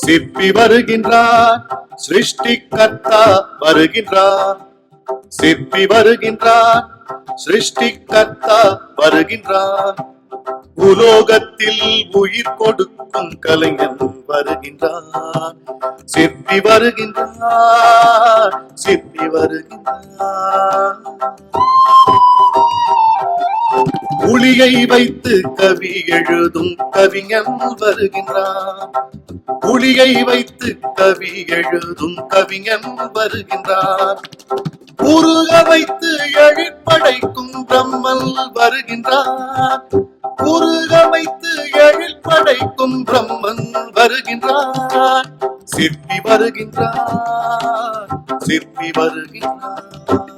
சிற்பி வருகின்றார், சிருஷ்டிகர்த்தா வருகின்றார். சிற்பி வருகின்றார், சிருஷ்டிகர்த்தா வருகின்றார். உலோகத்தில் உயிர் கொடுக்கும் கலைஞன் வருகின்றார். சிற்பி வருகின்றார், சிற்பி வருகின்றார். புலியை வைத்து கவி எழுதும் கவிஞன் வருகின்றார். புலியை வைத்து கவி எழுதும் கவிஞன் வருகின்றார். உருக வைத்து எழிற்படைக்கும் பிரம்மன் வருகின்றார். உருக வைத்து எழிற்படைக்கும் பிரம்மன் வருகின்றார். சிற்பி வருகின்றார், சிற்பி வருகின்றார்.